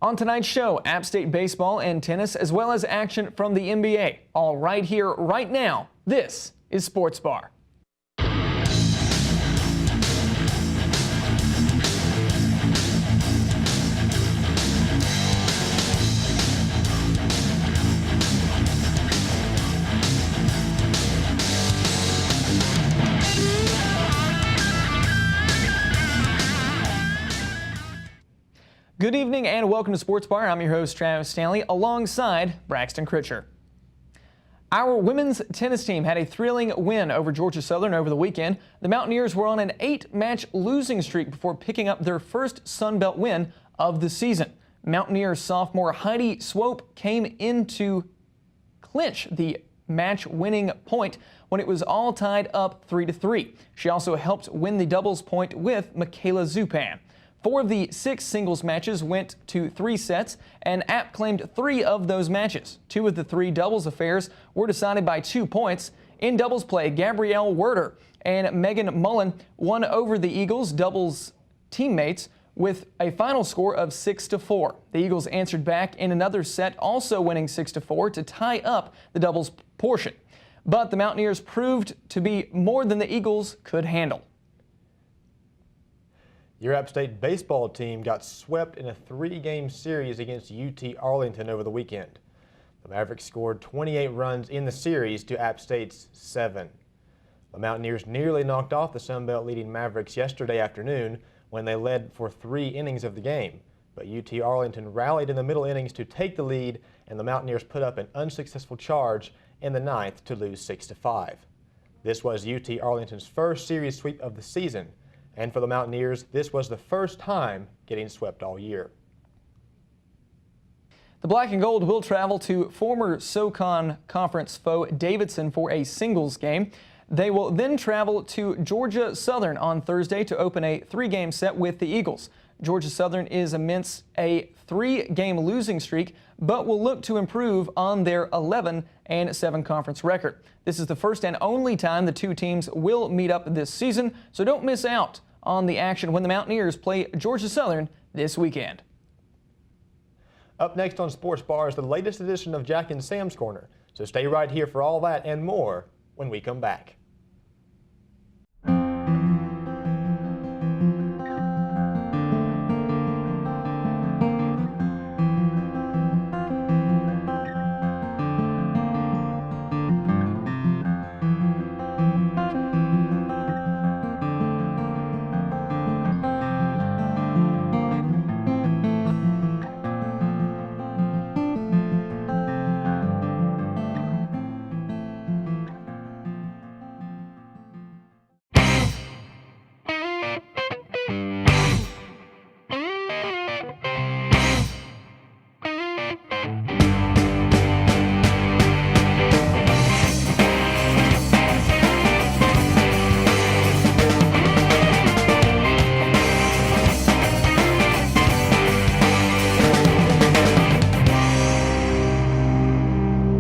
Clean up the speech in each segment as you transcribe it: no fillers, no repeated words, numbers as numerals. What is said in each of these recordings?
On tonight's show, App State baseball and tennis, as well as action from the NBA. All right here, right now. This is Sports Bar. Good evening and welcome to Sports Bar. I'm your host, Travis Stanley, alongside Braxton Critcher. Our women's tennis team had a thrilling win over Georgia Southern over the weekend. The Mountaineers were on an 8-match losing streak before picking up their first Sun Belt win of the season. Mountaineers sophomore Heidi Swope came in to clinch the match-winning point when it was all tied up 3-3. She also helped win the doubles point with Michaela Zupan. 4 of the 6 singles matches went to 3 sets, and App claimed 3 of those matches. 2 of the 3 doubles affairs were decided by 2 points. In doubles play, Gabrielle Werder and Megan Mullen won over the Eagles' doubles teammates with a final score of 6-4. The Eagles answered back in another set, also winning 6-4 to tie up the doubles portion. But the Mountaineers proved to be more than the Eagles could handle. Your App State baseball team got swept in a 3-game series against UT Arlington over the weekend. The Mavericks scored 28 runs in the series to App State's 7. The Mountaineers nearly knocked off the Sun Belt leading Mavericks yesterday afternoon when they led for 3 innings of the game. But UT Arlington rallied in the middle innings to take the lead, and the Mountaineers put up an unsuccessful charge in the 9th to lose 6-5. This was UT Arlington's first series sweep of the season. And for the Mountaineers, this was the first time getting swept all year. The Black and Gold will travel to former SoCon Conference foe Davidson for a singles game. They will then travel to Georgia Southern on Thursday to open a 3-game set with the Eagles. Georgia Southern is amidst a 3-game losing streak, but will look to improve on their 11-7 conference record. This is the first and only time the two teams will meet up this season, so don't miss out on the action when the Mountaineers play Georgia Southern this weekend. Up next on Sports Bar is the latest edition of Jack and Sam's Corner, so stay right here for all that and more when we come back.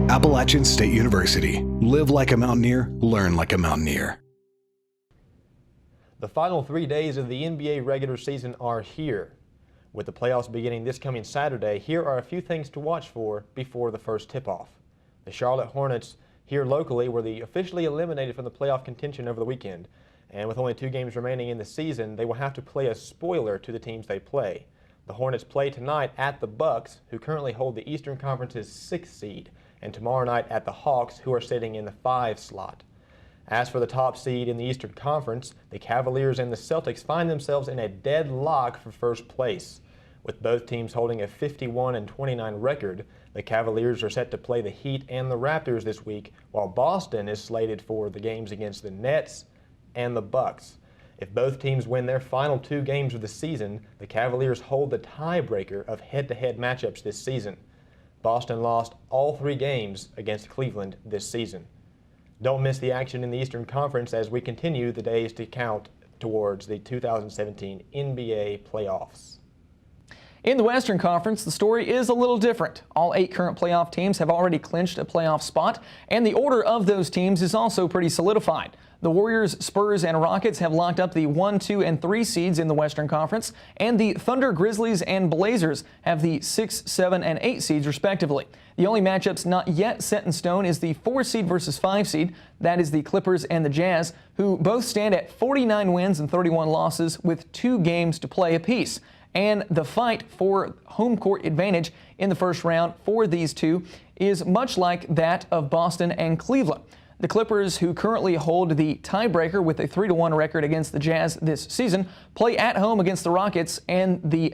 Appalachian State University. Live like a Mountaineer, learn like a Mountaineer. The final 3 days of the NBA regular season are here. With the playoffs beginning this coming Saturday, here are a few things to watch for before the first tip-off. The Charlotte Hornets here locally were officially eliminated from the playoff contention over the weekend, and with only 2 games remaining in the season, they will have to play a spoiler to the teams they play. The Hornets play tonight at the Bucks, who currently hold the Eastern Conference's 6th seed, and tomorrow night at the Hawks, who are sitting in the 5 slot. As for the top seed in the Eastern Conference, the Cavaliers and the Celtics find themselves in a deadlock for first place. With both teams holding a 51-29 record, the Cavaliers are set to play the Heat and the Raptors this week, while Boston is slated for the games against the Nets and the Bucks. If both teams win their final 2 games of the season, the Cavaliers hold the tiebreaker of head-to-head matchups this season. Boston lost all 3 games against Cleveland this season. Don't miss the action in the Eastern Conference as we continue the days to count towards the 2017 NBA playoffs. In the Western Conference, the story is a little different. All 8 current playoff teams have already clinched a playoff spot, and the order of those teams is also pretty solidified. The Warriors, Spurs, and Rockets have locked up the 1, 2, and 3 seeds in the Western Conference, and the Thunder, Grizzlies, and Blazers have the 6, 7, and 8 seeds respectively. The only matchups not yet set in stone is the 4 seed versus 5 seed. That is the Clippers and the Jazz, who both stand at 49 wins and 31 losses with 2 games to play apiece. And the fight for home court advantage in the first round for these two is much like that of Boston and Cleveland. The Clippers, who currently hold the tiebreaker with a 3-1 record against the Jazz this season, play at home against the Rockets and the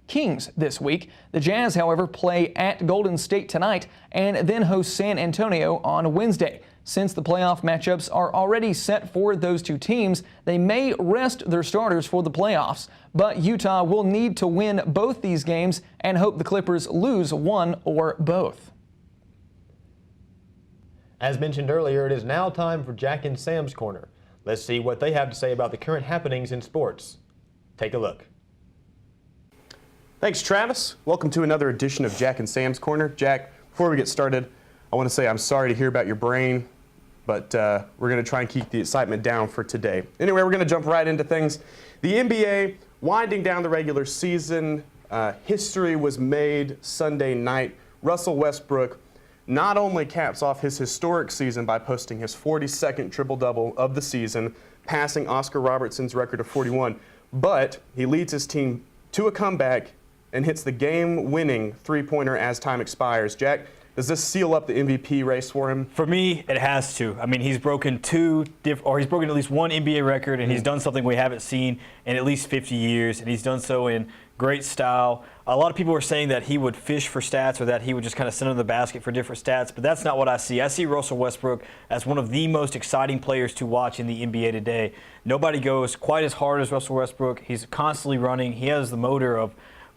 Kings this week. The Jazz, however, play at Golden State tonight and then host San Antonio on Wednesday. Since the playoff matchups are already set for those two teams, they may rest their starters for the playoffs. But Utah will need to win both these games and hope the Clippers lose one or both. As mentioned earlier, it is now time for Jack and Sam's Corner. Let's see what they have to say about the current happenings in sports. Take a look. Thanks, Travis. Welcome to another edition of Jack and Sam's Corner. Jack, before we get started, I want to say I'm sorry to hear about your brain, but we're going to try and keep the excitement down for today. Anyway, we're going to jump right into things. The NBA winding down the regular season. History was made Sunday night. Russell Westbrook not only caps off his historic season by posting his 42nd triple-double of the season, passing Oscar Robertson's record of 41, but he leads his team to a comeback and hits the game-winning three-pointer as time expires. Jack, does this seal up the MVP race for him? For me, it has to. I mean, he's broken he's broken at least one NBA record, and he's done something we haven't seen in at least 50 years, and he's done so in great style. A lot of people are saying that he would fish for stats or that he would just kind of send in the basket for different stats, but that's not what I see. I see Russell Westbrook as one of the most exciting players to watch in the NBA today. Nobody goes quite as hard as Russell Westbrook. He's constantly running. He has the motor of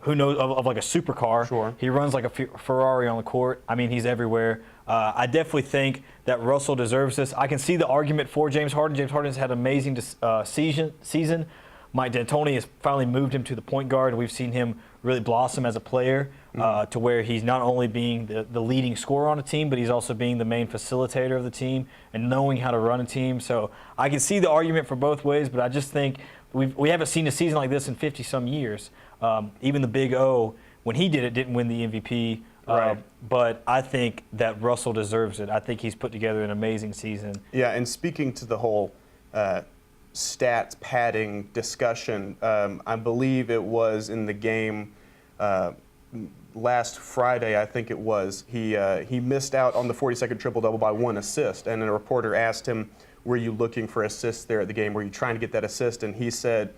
of like a supercar. Sure. He runs like a Ferrari on the court. I mean, he's everywhere. I definitely think that Russell deserves this. I can see the argument for James Harden. James Harden has had an amazing season. Mike D'Antoni has finally moved him to the point guard. We've seen him really blossom as a player to where he's not only being the leading scorer on a team, but he's also being the main facilitator of the team and knowing how to run a team. So I can see the argument for both ways, but I just think we haven't seen a season like this in 50-some years. Even the Big O, when he did it, didn't win the MVP. Right. But I think that Russell deserves it. I think he's put together an amazing season. Yeah, and speaking to the whole stats padding discussion, I believe it was in the game last Friday, I think it was, he missed out on the 42nd triple-double by 1 assist, and a reporter asked him, were you looking for assists there at the game? Were you trying to get that assist? And he said,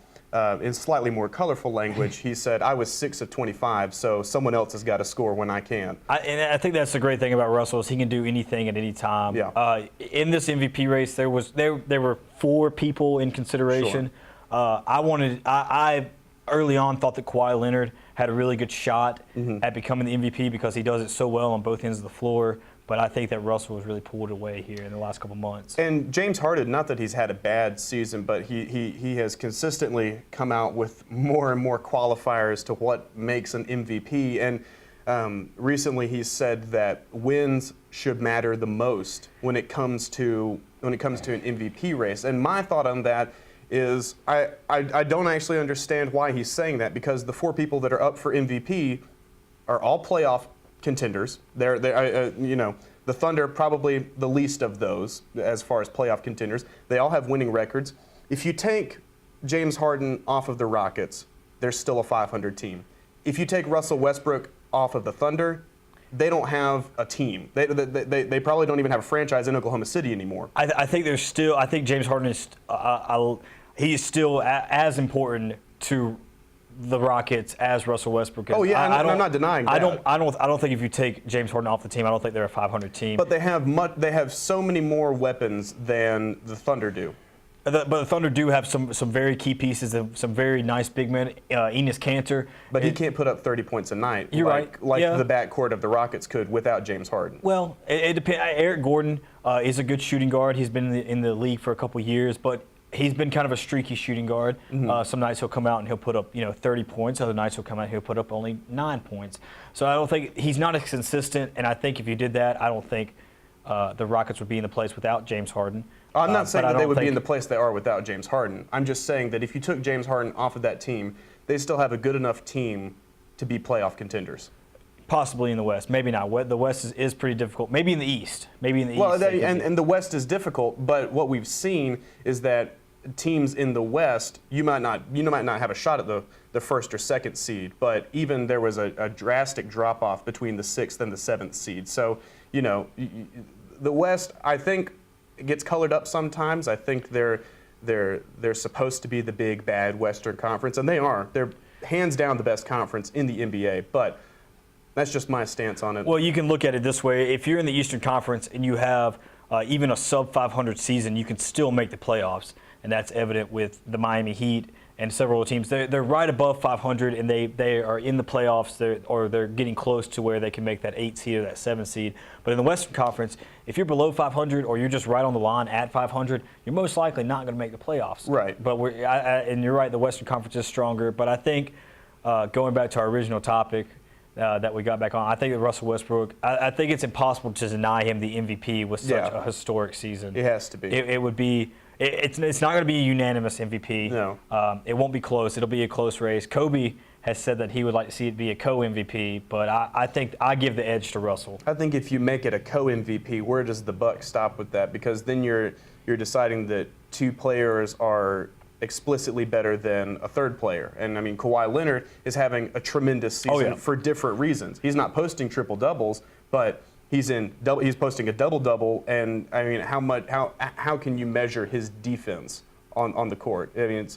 in slightly more colorful language, he said, I was 6 of 25, so someone else has got to score when I can. And I think that's the great thing about Russell is he can do anything at any time. Yeah. In this MVP race, there were 4 people in consideration. Sure. I early on thought that Kawhi Leonard had a really good shot at becoming the MVP because he does it so well on both ends of the floor. But I think that Russell was really pulled away here in the last couple months. And James Harden, not that he's had a bad season, but he has consistently come out with more and more qualifiers to what makes an MVP. And recently he said that wins should matter the most when it comes to an MVP race. And my thought on that is I don't actually understand why he's saying that, because the 4 people that are up for MVP are all playoff contenders. They're the Thunder probably the least of those as far as playoff contenders. They all have winning records. If you take James Harden off of the Rockets, they're still a 500 team. If you take Russell Westbrook off of the Thunder, they don't have a team. They probably don't even have a franchise in Oklahoma City anymore. I think James Harden is he's still as important to the Rockets as Russell Westbrook is. Oh yeah, I'm not denying that. I don't think if you take James Harden off the team, I don't think they're a 500 team. But they have so many more weapons than the Thunder do. But the Thunder do have some very key pieces, some very nice big men. Enes Kanter. But he can't put up 30 points a night. You're right. Like yeah. the backcourt of the Rockets could without James Harden. Well, it depends. Eric Gordon is a good shooting guard. He's been in the league for a couple years, but he's been kind of a streaky shooting guard. Some nights he'll come out and he'll put up 30 points. Other nights he'll come out and he'll put up only 9 points. So I don't think he's not as consistent. And I think if you did that, I don't think the Rockets would be in the place without James Harden. I'm not saying but I that they don't would be think- in the place they are without James Harden. I'm just saying that if you took James Harden off of that team, they still have a good enough team to be playoff contenders. Possibly in the West, maybe not. The West is pretty difficult. Maybe in the East. Well, and the West is difficult, but what we've seen is that teams in the West, you might not have a shot at the first or second seed, but even there was a drastic drop off between the 6th and the 7th seed. So, the West, I think, gets colored up sometimes. I think they're supposed to be the big bad Western Conference, and they are. They're hands down the best conference in the NBA, but that's just my stance on it. Well, you can look at it this way. If you're in the Eastern Conference and you have even a sub-500 season, you can still make the playoffs, and that's evident with the Miami Heat and several teams. They're right above 500, and they are in the playoffs, they're getting close to where they can make that 8 seed or that 7 seed. But in the Western Conference, if you're below 500 or you're just right on the line at 500, you're most likely not going to make the playoffs. Right. But and you're right, the Western Conference is stronger. But I think going back to our original topic, that we got back on. I think that Russell Westbrook, I think it's impossible to deny him the MVP with such a historic season. It has to be. It would be. It's not going to be a unanimous MVP. No. It won't be close. It'll be a close race. Kobe has said that he would like to see it be a co-MVP, but I think I give the edge to Russell. I think if you make it a co-MVP, where does the buck stop with that? Because then you're deciding that two players are explicitly better than a third player. And I mean, Kawhi Leonard is having a tremendous season for different reasons. He's not posting triple doubles, but he's posting a double double. And I mean, how can you measure his defense on the court? I mean,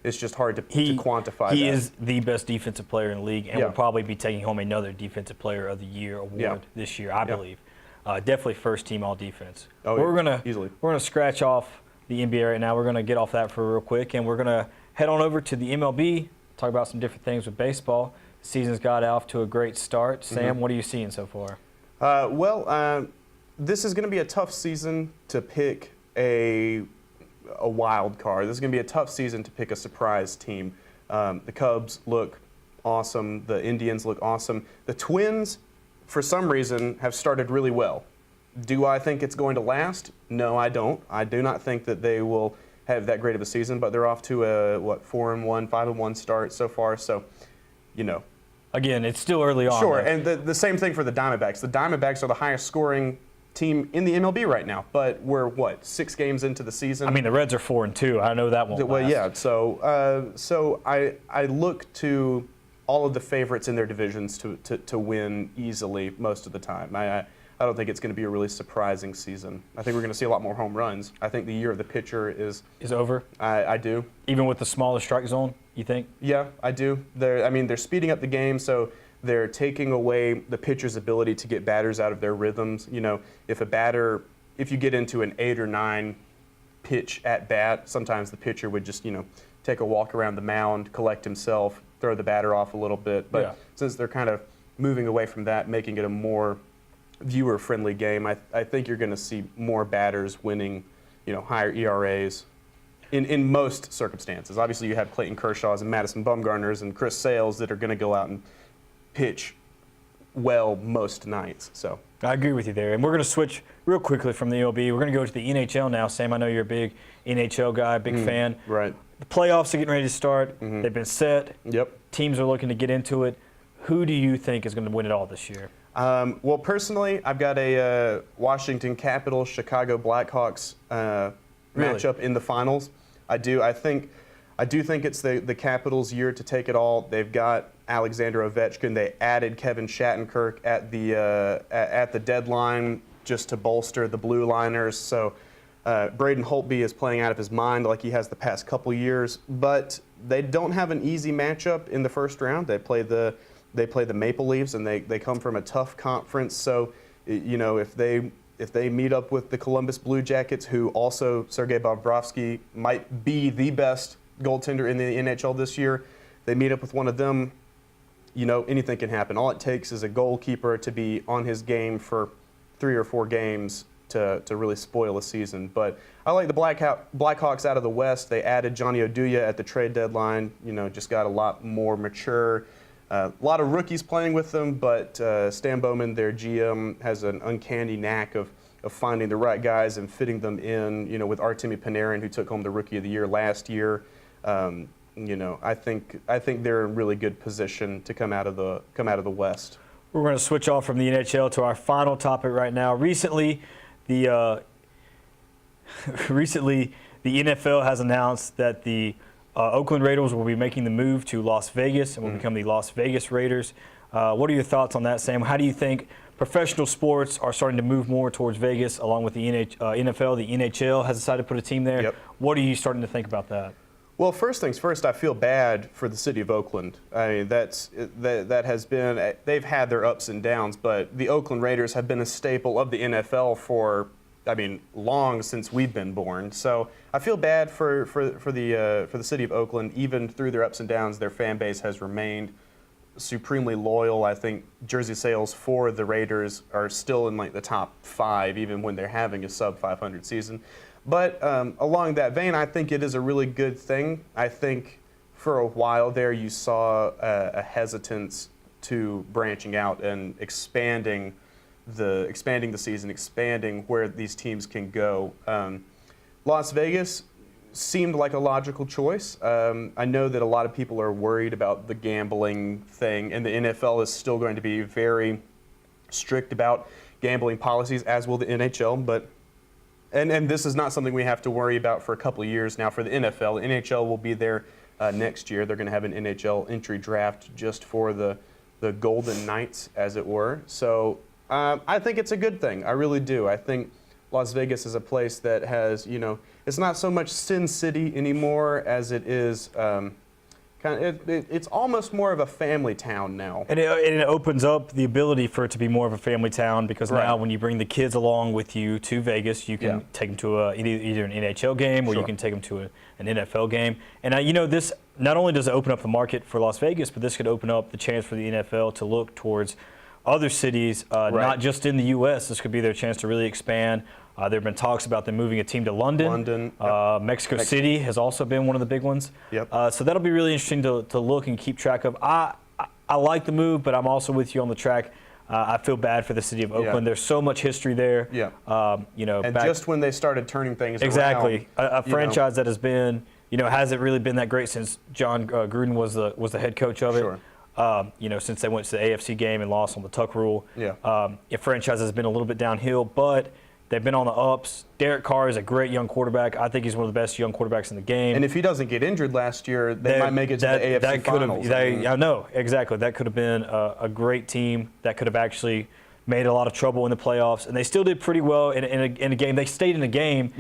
it's just hard to quantify. He that. is the best defensive player in the league, and will probably be taking home another Defensive Player of the Year award this year, I believe. Definitely first team all defense. We're gonna scratch off the NBA right now. We're gonna get off that for real quick, and we're gonna head on over to the MLB, talk about some different things with baseball. The season's got off to a great start. Sam, what are you seeing so far? This is going to be a tough season to pick a wild card. This is going to be a tough season to pick a surprise team. The Cubs look awesome. The Indians look awesome. The Twins, for some reason, have started really well. Do I think it's going to last? No, I don't. I do not think that they will have that great of a season, but they're off to a 4-1, 5-1 start so far. So, Again, it's still early on. Sure, though. and the same thing for the Diamondbacks. The Diamondbacks are the highest scoring team in the MLB right now, but we're 6 games into the season? I mean, the Reds are 4-2. I know that won't Well, last. yeah. So I look to all of the favorites in their divisions to win easily most of the time. I don't think it's going to be a really surprising season. I think we're going to see a lot more home runs. I think the year of the pitcher is over. I do. Even with the smaller strike zone, you think? Yeah, I do. They're speeding up the game, so they're taking away the pitcher's ability to get batters out of their rhythms. If you get into an 8 or 9 pitch at bat, sometimes the pitcher would just take a walk around the mound, collect himself, throw the batter off a little bit. But since they're kind of moving away from that, making it a more viewer-friendly game, I think you're going to see more batters winning, higher ERAs in most circumstances. Obviously, you have Clayton Kershaw's and Madison Bumgarner's and Chris Sales that are going to go out and pitch well most nights. So I agree with you there. And we're going to switch real quickly from the MLB. We're going to go to the NHL now. Sam, I know you're a big NHL guy, big fan. Right. The playoffs are getting ready to start. They've been set. Yep. Teams are looking to get into it. Who do you think is going to win it all this year? Well, personally, I've got a Washington Capitals, Chicago Blackhawks matchup in the finals. I do think it's the Capitals' year to take it all. They've got Alexander Ovechkin. They added Kevin Shattenkirk at the deadline just to bolster the blue liners. So Braden Holtby is playing out of his mind like he has the past couple years. But they don't have an easy matchup in the first round. They play the Maple Leafs, and they come from a tough conference. So if they meet up with the Columbus Blue Jackets, who also Sergei Bobrovsky might be the best goaltender in the NHL this year, they meet up with one of them, anything can happen. All it takes is a goalkeeper to be on his game for 3 or 4 games to really spoil a season. But I like the Blackhawks out of the West. They added Johnny Oduya at the trade deadline, just got a lot more mature. A lot of rookies playing with them, but Stan Bowman, their GM, has an uncanny knack of of finding the right guys and fitting them in. You know, with Artemi Panarin, who took home the Rookie of the Year last year. You know, I think they're in really good position to come out of the West. We're going to switch off from the NHL to our final topic right now. Recently, the NFL has announced that the Oakland Raiders will be making the move to Las Vegas and will become the Las Vegas Raiders. What are your thoughts on that, Sam? How do you think professional sports are starting to move more towards Vegas, along with the NFL? The NHL has decided to put a team there. Yep. What are you starting to think about that? Well, first things first, I feel bad for the city of Oakland. I mean, that has been, they've had their ups and downs, but the Oakland Raiders have been a staple of the NFL for, I mean, long since we've been born. So I feel bad for the city of Oakland. Even through their ups and downs, their fan base has remained supremely loyal. I think jersey sales for the Raiders are still in like the top 5, even when they're having a sub 500 season. But along that vein, I think it is a really good thing. I think for a while there you saw a hesitance to branching out and expanding the season, expanding where these teams can go. Las Vegas seemed like a logical choice. I know that a lot of people are worried about the gambling thing, and the NFL is still going to be very strict about gambling policies, as will the NHL. But And this is not something we have to worry about for a couple of years now for the NFL. The NHL will be there next year. They're going to have an NHL entry draft just for the Golden Knights, as it were. So I think it's a good thing. I really do. I think Las Vegas is a place that has, you know, it's not so much Sin City anymore as it is it's almost more of a family town now. And it opens up the ability for it to be more of a family town because now when you bring the kids along with you to Vegas, you can take them to either an NHL game or you can take them to an NFL game. And you know, this not only does it open up the market for Las Vegas, but this could open up the chance for the NFL to look towards other cities, not just in the U.S. This could be their chance to really expand. There have been talks about them moving a team to London. Mexico City has also been one of the big ones. So that'll be really interesting to look and keep track of. I like the move, but I'm also with you on the track. I feel bad for the city of Oakland. There's so much history there. You know, and just when they started turning things around. A franchise know. that has been, you know, hasn't really been that great since John Gruden was the head coach of it. You know, since they went to the AFC game and lost on the Tuck rule. A franchise has been a little bit downhill, but they've been on the ups. Derek Carr is a great young quarterback. I think he's one of the best young quarterbacks in the game. And if he doesn't get injured last year, they might make it to the AFC Finals. I know, exactly. That could have been a great team that could have actually made a lot of trouble in the playoffs. And they still did pretty well in a game. They stayed in a game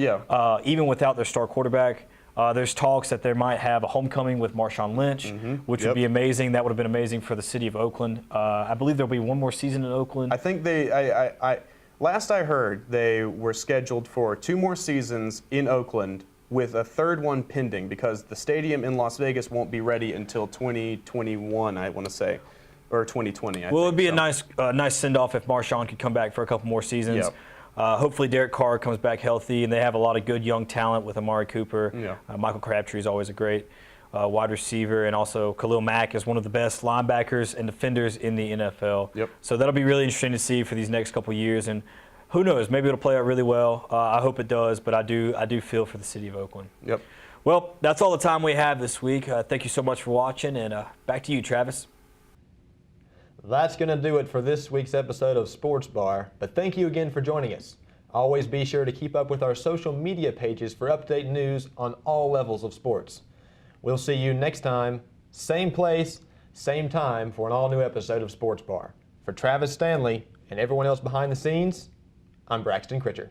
even without their star quarterback. There's talks that they might have a homecoming with Marshawn Lynch, which would be amazing. That would have been amazing for the city of Oakland. I believe there'll be one more season in Oakland. I think last I heard, they were scheduled for 2 more seasons in Oakland with a 3rd one pending because the stadium in Las Vegas won't be ready until 2021, I want to say, or 2020. Well, it'd be a nice send-off if Marshawn could come back for a couple more seasons. Hopefully Derek Carr comes back healthy, and they have a lot of good young talent with Amari Cooper. Michael Crabtree is always a great wide receiver, and also Khalil Mack is one of the best linebackers and defenders in the NFL. So that'll be really interesting to see for these next couple of years, and who knows, maybe it'll play out really well. I hope it does, but I do feel for the city of Oakland. Well, that's all the time we have this week. Thank you so much for watching, and back to you, Travis. That's going to do it for this week's episode of Sports Bar, but thank you again for joining us. Always be sure to keep up with our social media pages for update news on all levels of sports. We'll see you next time, same place, same time for an all-new episode of Sports Bar. For Travis Stanley and everyone else behind the scenes, I'm Braxton Critcher.